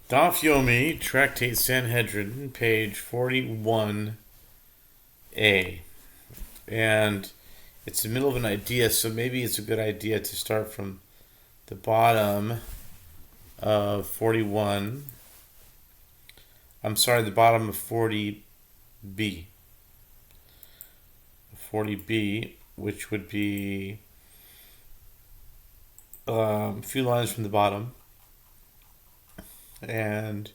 Daf Yomi, Tractate Sanhedrin, page 41a. And it's the middle of an idea, so maybe it's a good idea to start from the bottom of 41. The bottom of 40b. 40b, which would be a few lines from the bottom. And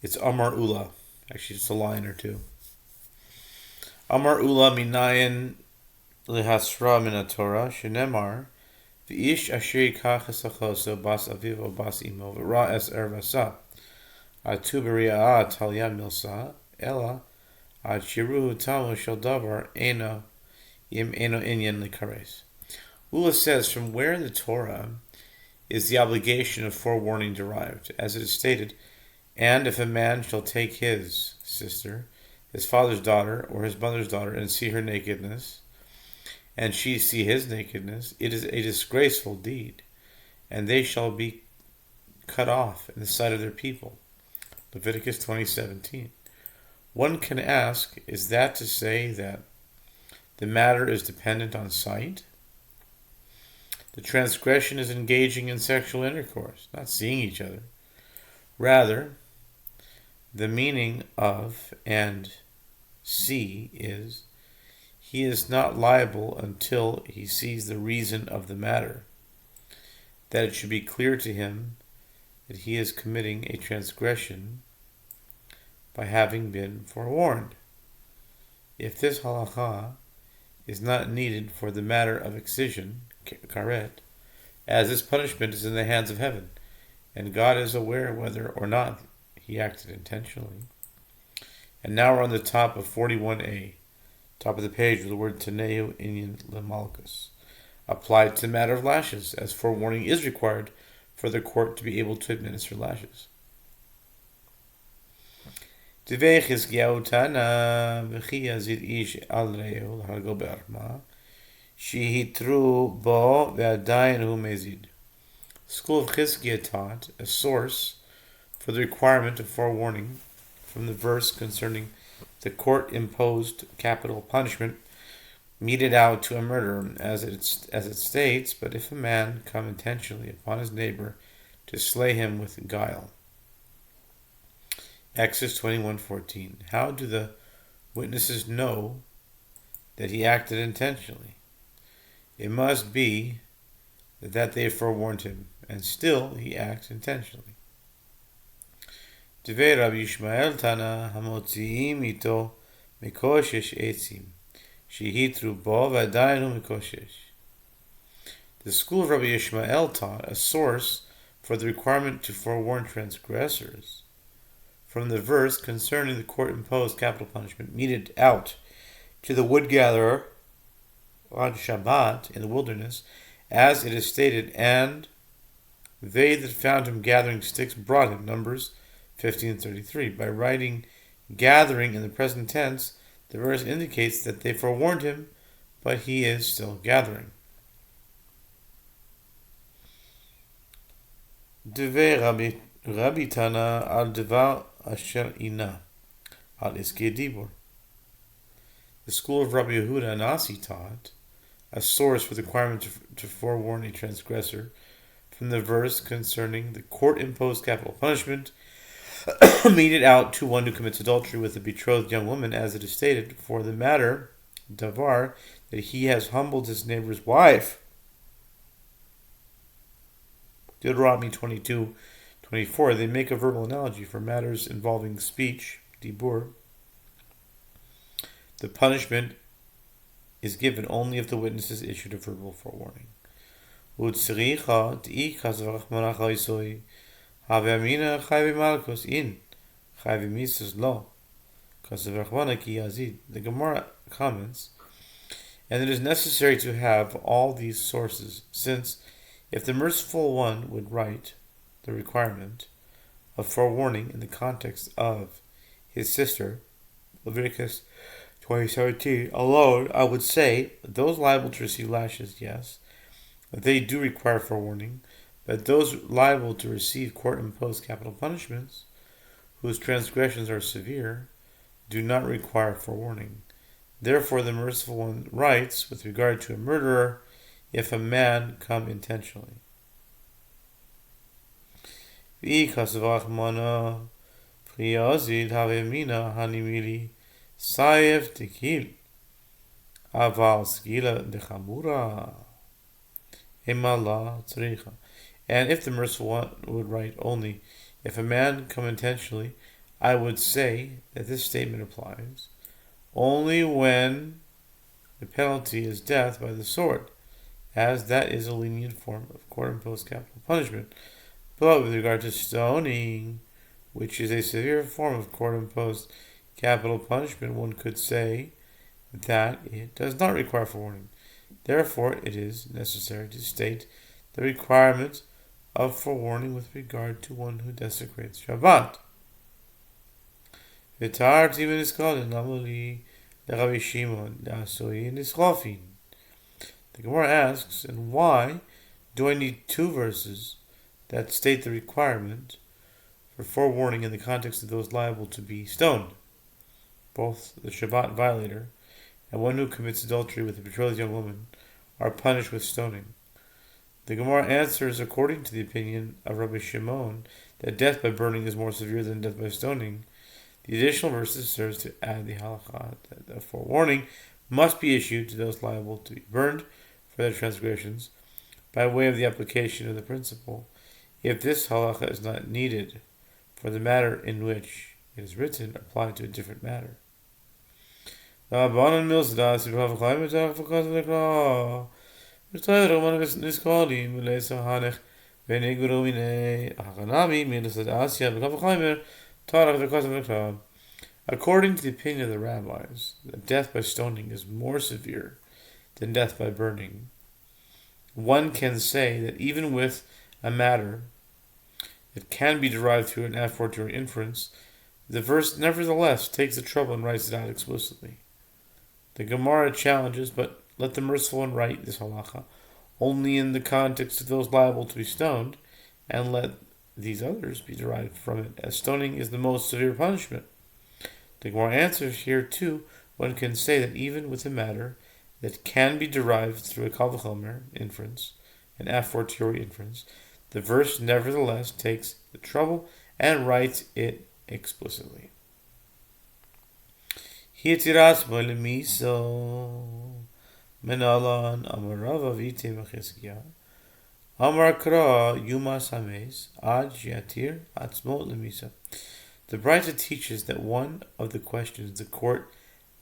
it's Amar Ula. Actually, just a line or two. Amar Ula minayin lehasra min Torah shenemar v'ish asher yikach esachoso bas aviv bas imo v'ra es ervasa atu b'ri'ah tal yad milsa ela ad shiruhu tamu shel davar eno im eno inyan likares. Ula says, from where in the Torah is the obligation of forewarning derived, as it is stated, and if a man shall take his sister, his father's daughter, or his mother's daughter, and see her nakedness, and she see his nakedness, it is a disgraceful deed, and they shall be cut off in the sight of their people. Leviticus 20:17. One can ask, is that to say that the matter is dependent on sight? The transgression is engaging in sexual intercourse, not seeing each other. Rather, the meaning of and see is, he is not liable until he sees the reason of the matter, that it should be clear to him that he is committing a transgression by having been forewarned. If this halacha is not needed for the matter of excision, karet, as this punishment is in the hands of heaven, and God is aware whether or not he acted intentionally. And now we're on the top of 41a, top of the page with the word Taneu Inyan Lemalkus, applied to the matter of lashes, as forewarning is required for the court to be able to administer lashes. Divei Chizkiyahu Tana v'chi yazid ish al re'eu l'hargo be'arma Shihitru bo ve'adayin hu mezid. The school of Chizkiah taught a source for the requirement of forewarning from the verse concerning the court-imposed capital punishment meted out to a murderer, as it states, but if a man come intentionally upon his neighbor to slay him with guile. Exodus 21:14. How do the witnesses know that he acted intentionally? It must be that they forewarned him, and still he acts intentionally. Devei Rabbi Yishmael Tana hamotziim ito mikoshesh etzim shehitru bo v'adayin hu mikoshesh. The school of Rabbi Yishmael taught a source for the requirement to forewarn transgressors from the verse concerning the court-imposed capital punishment meted out to the wood gatherer on Shabbat in the wilderness, as it is stated, and they that found him gathering sticks brought him, Numbers 15:33. By writing gathering in the present tense, the verse indicates that they forewarned him, but he is still gathering. Devei Rabbi Tana al devar asher ina al iskei dibur. The school of Rabbi Yehuda Nasi taught a source for the requirement to forewarn a transgressor from the verse concerning the court-imposed capital punishment meted out to one who commits adultery with a betrothed young woman, as it is stated, for the matter, davar, that he has humbled his neighbor's wife. Deuteronomy 22:24. They make a verbal analogy for matters involving speech, dibur. The punishment is given only if the witnesses issued a verbal forewarning. The Gemara comments, and it is necessary to have all these sources, since if the merciful one would write the requirement of forewarning in the context of his sister, Leviticus 2017 alone, I would say those liable to receive lashes, yes, they do require forewarning, but those liable to receive court-imposed capital punishments, whose transgressions are severe, do not require forewarning. Therefore, the merciful one writes with regard to a murderer, if a man come intentionally. And if the merciful one would write only, if a man come intentionally, I would say that this statement applies only when the penalty is death by the sword, as that is a lenient form of court-imposed capital punishment. But with regard to stoning, which is a severe form of court-imposed capital punishment, one could say that it does not require forewarning. Therefore, it is necessary to state the requirement of forewarning with regard to one who desecrates Shabbat. The Gemara asks, and why do I need two verses that state the requirement for forewarning in the context of those liable to be stoned? Both the Shabbat violator and one who commits adultery with a betrothed young woman are punished with stoning. The Gemara answers, according to the opinion of Rabbi Shimon, that death by burning is more severe than death by stoning. The additional verses serves to add the halakha that the forewarning must be issued to those liable to be burned for their transgressions by way of the application of the principle, if this halakha is not needed for the matter in which it is written, applied to a different matter. According to the opinion of the rabbis, that death by stoning is more severe than death by burning. One can say that even with a matter that can be derived through an a fortiori inference, the verse nevertheless takes the trouble and writes it out explicitly. The Gemara challenges, but let the merciful one write this halacha only in the context of those liable to be stoned, and let these others be derived from it, as stoning is the most severe punishment. The Gemara answers here too, one can say that even with a matter that can be derived through a kal v'chomer inference, an a fortiori inference, the verse nevertheless takes the trouble and writes it explicitly. Hitiras b'lemiso menalan amarav avite mechizkiah amar kra yumas hames ad yatir atzmo lemisa. The Brisa teaches that one of the questions the court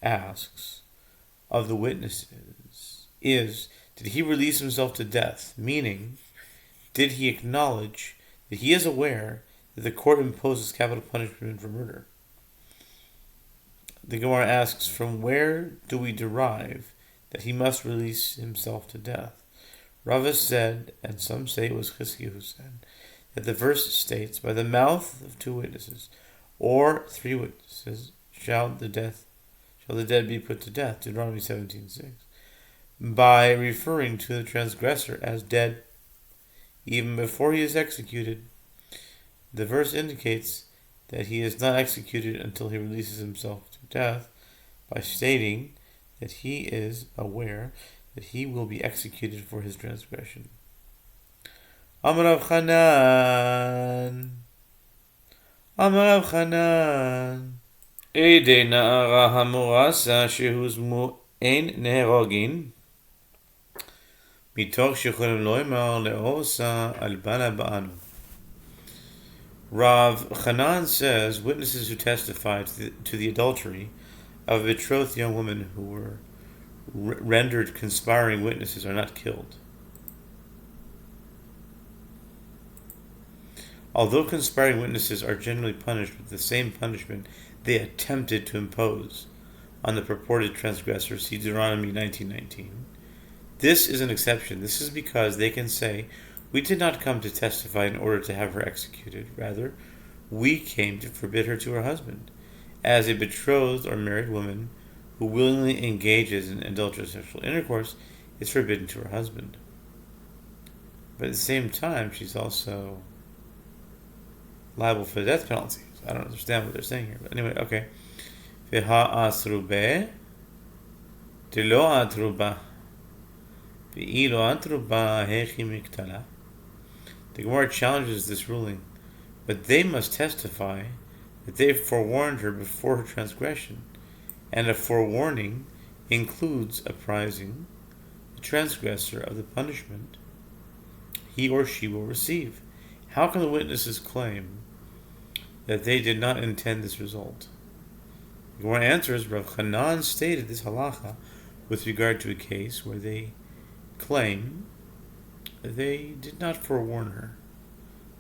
asks of the witnesses is, did he release himself to death? Meaning, did he acknowledge that he is aware that the court imposes capital punishment for murder? The Gemara asks, from where do we derive that he must release himself to death? Rava said, and some say it was Chizkiah who said, that the verse states, by the mouth of two witnesses, or three witnesses, shall the dead be put to death, Deuteronomy 17:6, by referring to the transgressor as dead even before he is executed. The verse indicates that he is not executed until he releases himself to death by stating that he is aware that he will be executed for his transgression. Amar Rav Chanan Eidei na'ara hamurasa shehuzmu ein neherogin mitoch shechulim loimar le'osa al bana ba'anu. Rav Chanan says witnesses who testified to the adultery of a betrothed young woman who were rendered conspiring witnesses are not killed. Although conspiring witnesses are generally punished with the same punishment they attempted to impose on the purported transgressor, see Deuteronomy 19:19, this is an exception. This is because they can say, we did not come to testify in order to have her executed. Rather, we came to forbid her to her husband. As a betrothed or married woman who willingly engages in adulterous sexual intercourse is forbidden to her husband. But at the same time, she's also liable for the death penalty. So I don't understand what they're saying here. But anyway, okay. V'ha'asrubeh delo atruba v'ilo atruba hechi miktala. The Gemara challenges this ruling, but they must testify that they forewarned her before her transgression, and a forewarning includes apprising the transgressor of the punishment he or she will receive. How can the witnesses claim that they did not intend this result? The Gemara answers, Rav Chanan stated this halacha with regard to a case where they claim they did not forewarn her.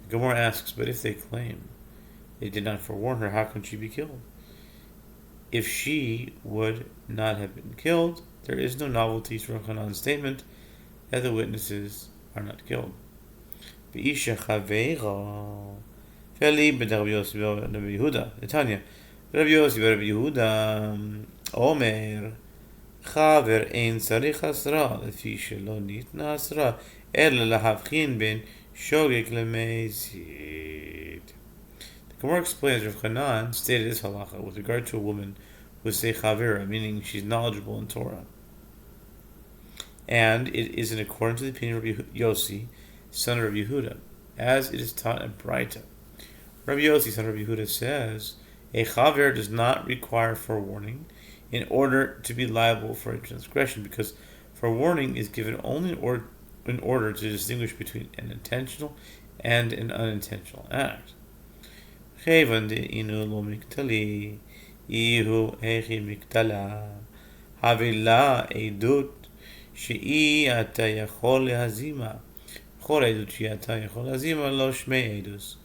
The Gemara asks, but if they claim they did not forewarn her, how can she be killed? If she would not have been killed, there is no novelty to Rav Chanan's statement that the witnesses are not killed. V'isha chaveira Feli b'Rabbi Yossi b'Rabbi Yehuda. Tanya, Rabbi Yossi b'Rabbi Yehuda Omer Chaver ein tzarich asra lefi shelo nitna asra ela lahavchin ben shogeg lemezid. The Gemara explains Rav Chanan stated this halacha with regard to a woman who is a chavera, meaning she's knowledgeable in Torah, and it is in accordance with the opinion of Rabbi Yossi, son of Rabbi Yehuda, as it is taught in Braita. Rabbi Yossi, son of Rabbi Yehuda, says a chaver does not require forewarning in order to be liable for a transgression, because forewarning is given only in order to distinguish between an intentional and an unintentional act. Chevan de'inu lo miktali, ihu hechi miktala, havila edut she'i ata yachol lehazima, chol edut she'i ata yachol lehazima lo shmei edus.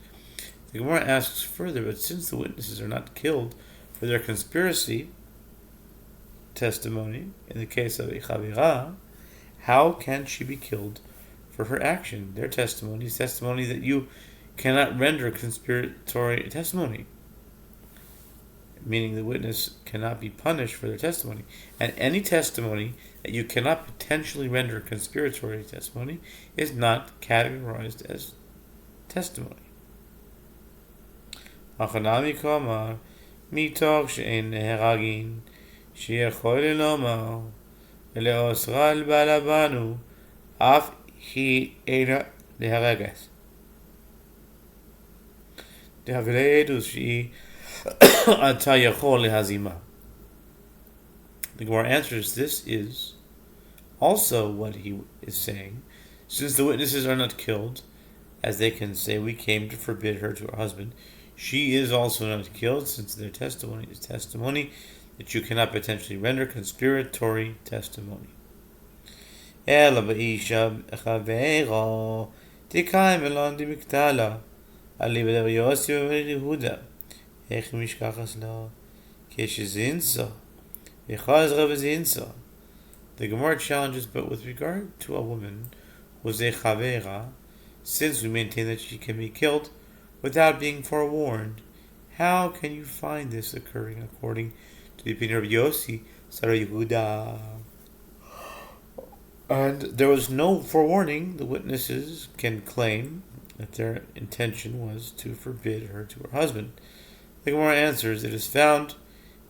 The Gemara asks further, but since the witnesses are not killed for their conspiracy testimony, in the case of a chavira, how can she be killed for her action? Their testimony is testimony that you cannot render conspiratory testimony, meaning the witness cannot be punished for their testimony. And any testimony that you cannot potentially render conspiratory testimony is not categorized as testimony. Achanami Komar, Mitoch she'en neheragin, she'yachol lomar, ele'osra al balabanu, af hi eina neheragas. Dehavile edus she'i ata yachol lehazima. The Gemara answers, this is also what he is saying. Since the witnesses are not killed, as they can say, we came to forbid her to her husband, she is also not killed, since their testimony is testimony that you cannot potentially render conspiratory testimony. Ela ba'isha chaveira tikayim elon dimiktala ali b'Rabbi Yossi b'Rabbi Yehuda ech mishkachas la keshezinsa v'chaz rav. The Gemara challenges, but with regard to a woman who is a chaveira, since we maintain that she can be killed without being forewarned, how can you find this occurring according to the opinion of Yossi, son of Yehuda? And there was no forewarning. The witnesses can claim that their intention was to forbid her to her husband. The Gemara answers, it is found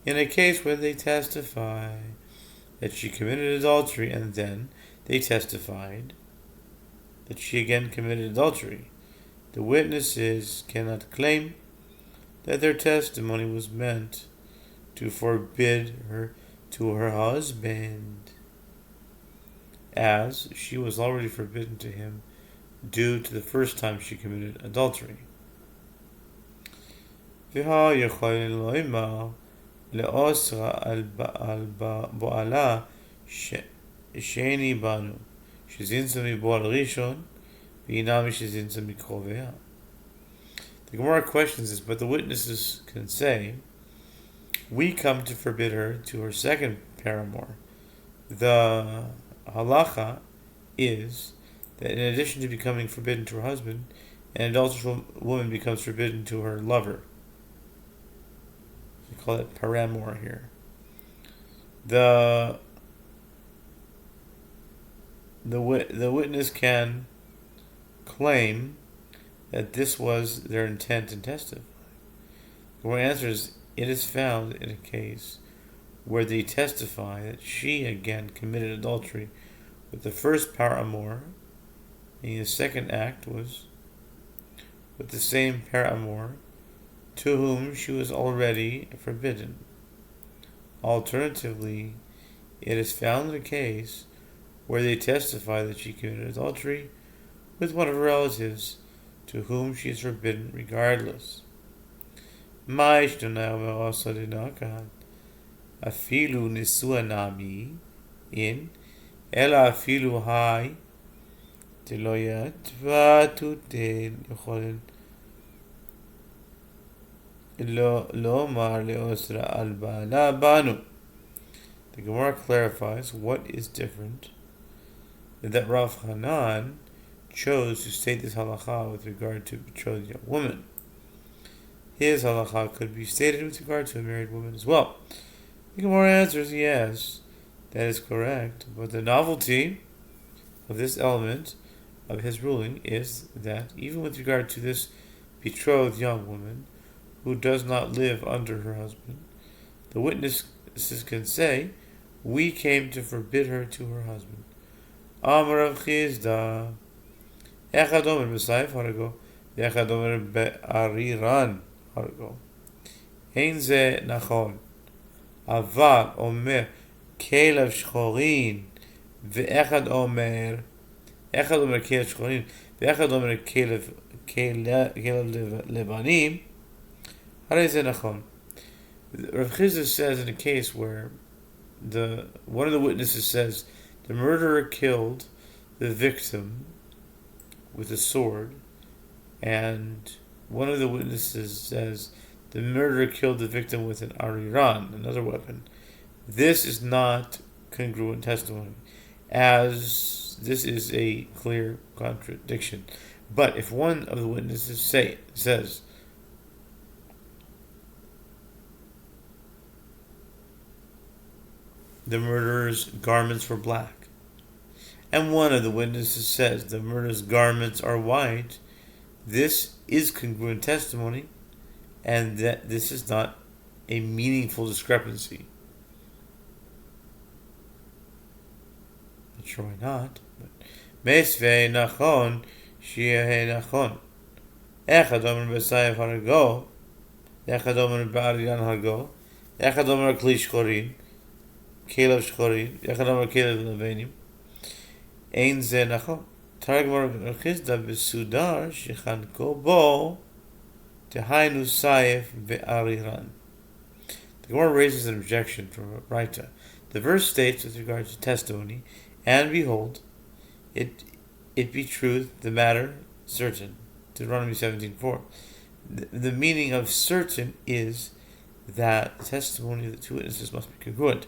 in a case where they testify that she committed adultery, and then they testified that she again committed adultery. The witnesses cannot claim that their testimony was meant to forbid her to her husband, as she was already forbidden to him due to the first time she committed adultery. The Gemara questions this, but the witnesses can say, we come to forbid her to her second paramour. The halacha is that in addition to becoming forbidden to her husband, an adulterous woman becomes forbidden to her lover. We call it paramour here. The witness can claim that this was their intent in testifying? The Gemara answers, it is found in a case where they testify that she again committed adultery with the first paramour, and the second act was with the same paramour to whom she was already forbidden. Alternatively, it is found in a case where they testify that she committed adultery with one of her relatives to whom she is forbidden regardless. Afilu nisua nami in ela afilu hai deloyat vatuten yocholen lo mar leosra al bala banu. The Gemara clarifies what is different, and that Rav Hanan chose to state this halacha with regard to a betrothed young woman. His halacha could be stated with regard to a married woman as well. The Gemara answers, yes, that is correct, but the novelty of this element of his ruling is that even with regard to this betrothed young woman who does not live under her husband, the witnesses can say, we came to forbid her to her husband. Amar Rav Chizda, Echad Omer b'Sayif Harago, Echad Omer be'Ariran Harago. Ein ze nachon. אבל אומר כלב שחורין ואחד אומר כלב שחורין ואחד אומר כלב לבנים, הרי זה נכון. Rav Chizda says in a case where one of the witnesses says the murderer killed the victim with a sword, and one of the witnesses says the murderer killed the victim with an ariran, another weapon. This is not congruent testimony, as this is a clear contradiction. But if one of the witnesses says the murderer's garments were black, and one of the witnesses says the murderer's garments are white, this is congruent testimony, and that this is not a meaningful discrepancy. Not sure why not, but Mesvei nachon shieh nachon. Echad omer b'Sayif harago, echad omer b'Ariran harago, echad omer kli shchorin, kelev shchorin, echad omer kelev levanim. Ein ze nachon. Targum Rav Chizda b'Sudar shechanko bo Tehainu Saif ve'ariran. The Gemara raises an objection from a writer. The verse states with regard to testimony, and behold, it be truth, the matter certain. Deuteronomy 17:4. The meaning of certain is that the testimony of the two witnesses must be congruent.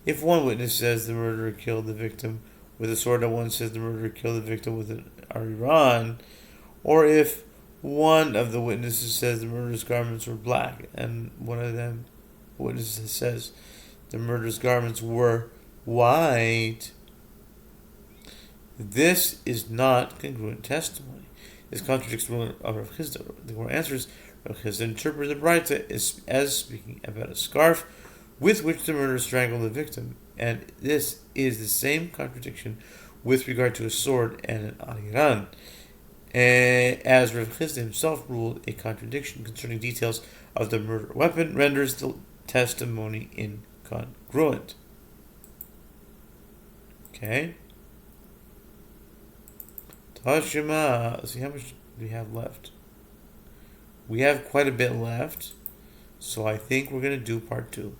If one witness says the murderer killed the victim with a sword, and one says the murderer killed the victim with an ariran, or if one of the witnesses says the murderer's garments were black, and one of them witnesses says the murderer's garments were white, this is not congruent testimony. This contradicts the ruling of Rav Chizda. The Gemara answers, Rav Chizda interpreted the Braita as speaking about a scarf with which the murderer strangled the victim, and this is the same contradiction with regard to a sword and an ariran. As Rav Chizda himself ruled, a contradiction concerning details of the murder weapon renders the testimony incongruent. Okay. Tashima. Let's see how much do we have left. We have quite a bit left, so I think we're going to do part 2.